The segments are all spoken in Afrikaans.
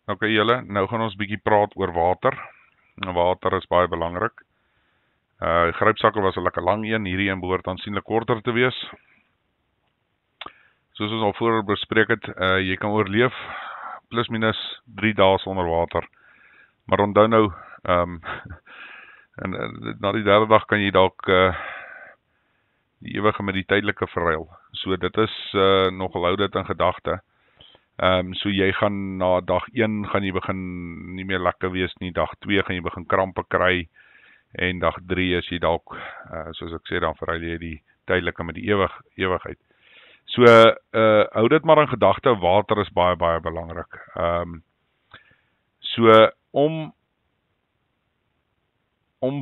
Okay julle, nou gaan ons bietjie praat oor water. Water is baie belangrik. Die grypsakkel was 'n lekker lang een, hierdie een behoort aansienlik korter te wees. Soos ons al vroeër bespreek het, jy kan oorleef plus minus 3 dae sonder water. Maar onthou nou, en na die derde dag kan jy dalk die ewige met die tydelike verruil. So dit is nogal hou dit in gedagte. So jy gaan na dag 1 gaan jy begin nie meer lekker wees nie, dag 2 gaan jy begin krampe kry, en dag 3 is jy dalk, soos ek sê, dan verruil jy die tydelike met die ewigheid. So, hou dit maar in gedagte, water is baie, baie belangrik. So, om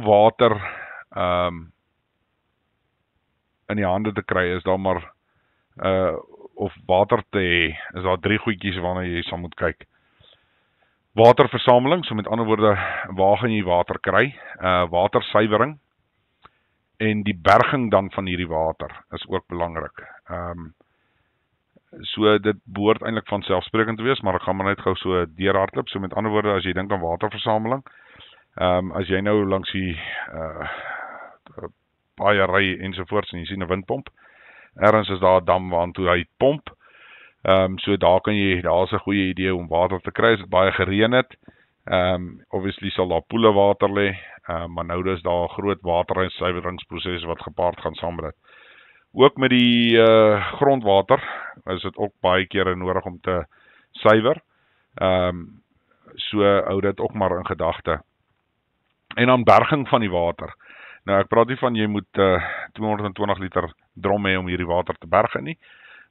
water in die hande te kry, is daar maar, of water te hê, is daar 3 goedjies waarna jy sal moet kyk. Waterversameling, so met ander woorde, waar gaan jy water kry? Watersuiwering, en die berging dan van hierdie water is ook belangrik. So dit behoort eintlik van selfsprekend te wees, maar ek gaan maar net gou so deurhardloop. So met ander woorde, as jy dink aan waterversameling, as jy nou langs die baie ry ensovoorts en jy sien 'n windpomp, ergens is daar 'n dam waartoe hy pomp. So daar is 'n goeie idee om water te kry as dit baie gereën het. Obviously sal daar poele water lê, maar nou is daar 'n groot water- en suiweringsproses wat gepaard gaan saam met dit. Ook met die grondwater is dit ook baie kere nodig om te suiwer. So hou dit ook maar in gedagte. En dan berging van die water. Nou ek praat nie van jy moet 220 liter drom hê om hierdie water te berge nie,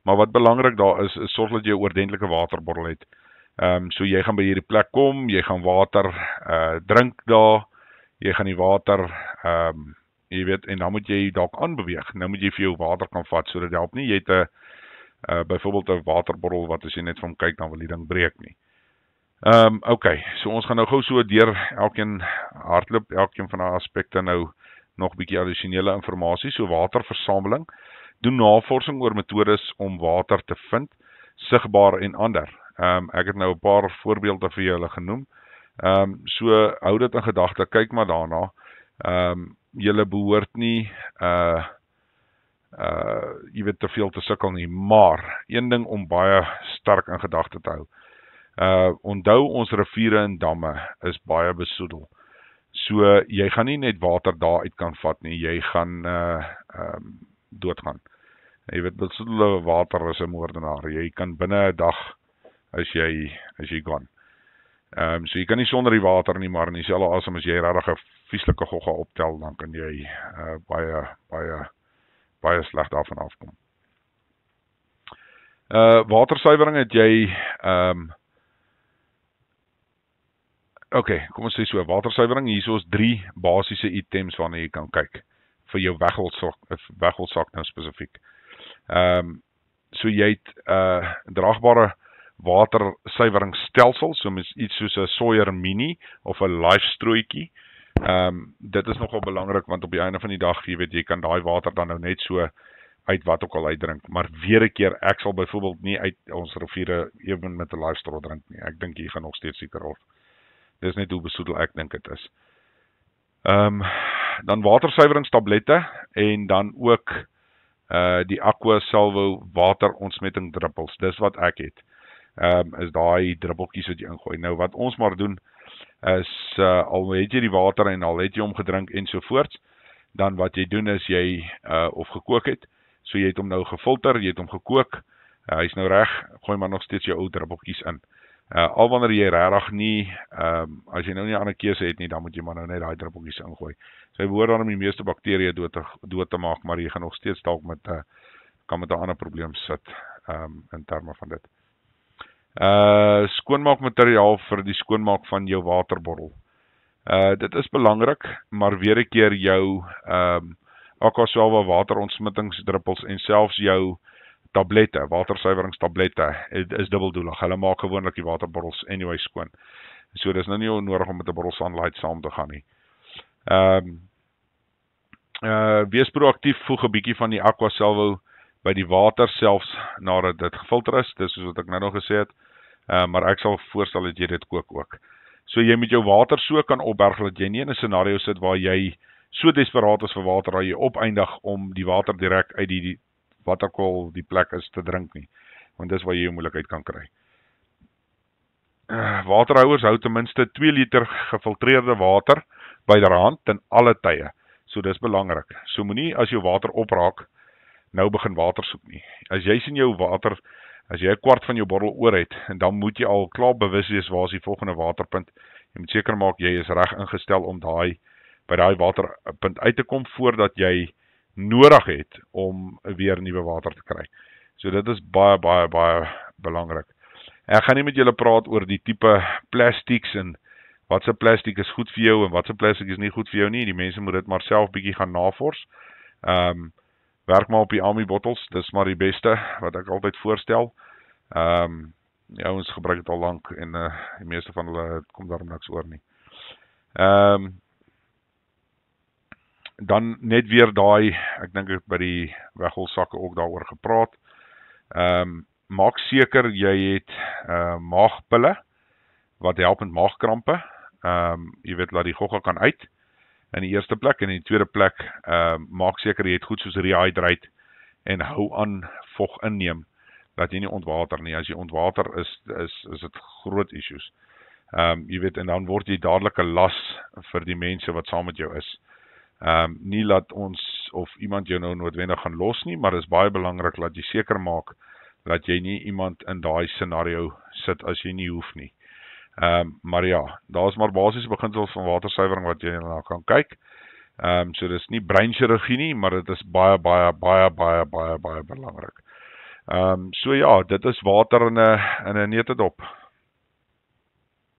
maar wat belangrik daar is sorg dat jy 'n oordentlike waterbottel het. So jy gaan by hierdie plek kom, jy gaan water drink daar, jy gaan die water, jy weet, en dan moet jy dalk aanbeweeg. Nou moet jy vir jou water kan vat, so dit help nie, jy het byvoorbeeld 'n waterbottel wat as jy net van kyk, dan wil die ding breek nie. Okay, so ons gaan nou gou so deur elkeen hardloop, elkeen van die aspekte nou nog bietjie addisionele inligting, so waterversameling, doen navorsing oor metodes om water te vind, sigbaar en ander. Ek het nou 'n paar voorbeelde vir julle genoem. So hou dit in gedagte, kyk maar daarna. Julle behoort nie jy weet te veel te sukkel nie, maar een ding om baie sterk in gedagte te hou. Onthou ons riviere en damme is baie besoedel. So jy gaan nie net water daar uit kan vat nie, jy gaan doodgaan. Jy weet, besoedelde water is 'n moordenaar. Jy kan binne 'n dag as jy gaan. So jy kan nie sonder die water nie, maar in dieselfde asem as jy regtig 'n vieslike gogga optel, dan kan jy baie sleg daarvan afkom. Watersuiwering het jy okay, kom ons sê so, watersuiwering, hier is 3 basiese items waarna jy kan kyk vir jou wegholsak nou spesifiek. So jy het draagbare watersuiweringsstelsel, so iets soos 'n Sawyer Mini of 'n Life strooitjie. Dit is nogal belangrik, want op die einde van die dag, jy weet, jy kan daai water dan nou net so uit wat ook al uitdrink, maar weer 'n keer, ek sal byvoorbeeld nie uit ons riviere ewen met 'n life straw drink nie. Ek dink jy gaan nog steeds seker word. Dis net hoe besoedel ek dink dit is. Dan watersuiweringstablette en dan ook die Aqua Salvo waterontsmetting druppels. Dis wat ek het. Is daai druppeltjies wat jy ingooi. Nou wat ons maar doen is al het jy die water en al het jy hom gedrink ensovoorts, dan wat jy doen is jy of gekook het. So jy het hom nou gefilter, jy het hom gekook. Hy's nou reg, gooi maar nog steeds jou ou druppeltjies in. Al wanneer jy regtig nie, as jy nou nie 'n ander keuse het nie, dan moet jy maar nou net daai druppeltjies ingooi. So hy behoort dan om die meeste bakterieë dood te maak, maar jy gaan nog steeds dalk kan met 'n ander probleem sit, in terme van dit. Skoonmaakmateriaal vir die skoonmaak van jou waterbottel. Dit is belangrik, maar weer 'n keer jou Aqua Salvo waterontsmettingsdruppels en selfs jou tablette, watersuiweringstablette is dubbeldoelig. Hulle maak gewoonlik die waterbottels anyway skoon. So dis nou nie nodig om met 'n bottel Sunlight saam te gaan nie. Wees proaktief, voeg 'n bietjie van die Aqua Salvo by die water selfs nadat dit gefilter is. Dis soos wat ek nou nog gesê het. maar ek sal voorstel dat jy dit kook ook. So jy moet jou water so kan opberg dat jy nie in 'n scenario sit waar jy so desperaat is vir water dat jy opeindig om die water direk uit die wat ook al die plek is te drink nie, want dis waar jy 'n moeilikheid kan kry. Waterhouers hou ten minste 2 liter gefiltreerde water byderhand ten alle tye. So dis belangrik. So moenie as jou water opraak nou begin water soek nie. As jy sien jou water, as jy 'n kwart van jou bottel oor het, en dan moet jy al klaar bewus wees waar is die volgende waterpunt. Jy moet seker maak jy is reg ingestel om by daai waterpunt uit te kom voordat jy nodig het om weer nuwe water te kry. So dit is baie belangrik. Ek gaan nie met julle praat oor die tipe plastieks en wat se plastiek is goed vir jou en wat se plastiek is nie goed vir jou nie. Die mense moet dit maar self bietjie gaan navors. Werk maar op die Ami bottels, dis maar die beste wat ek altyd voorstel. Die ouens gebruik dit al lank en die meeste van hulle kom daarom niks oor nie. Dan net weer daai, ek dink ek by die weggolsakke ook daaroor gepraat. Maak seker jy het maagpille wat help met maagkrampe. Jy weet, laat die gogga kan uit in die eerste plek, en in die tweede plek maak seker jy het goed soos rehydrate en hou aan vog inneem dat jy nie ontwater nie. As jy ontwater is dit groot issues. Jy weet, en dan word jy dadelik 'n las vir die mense wat saam met jou is. Nie laat ons of iemand jou nou noodwendig gaan los nie, maar dit is baie belangrik dat jy seker maak dat jy nie iemand in daai scenario sit as jy nie hoef nie. Maar ja, daar is maar basiese beginsels van watersuiwering wat jy na kan kyk. So dis nie breinchirurgie nie, maar dit is baie belangrik. So ja, dit is water in 'n neutedop.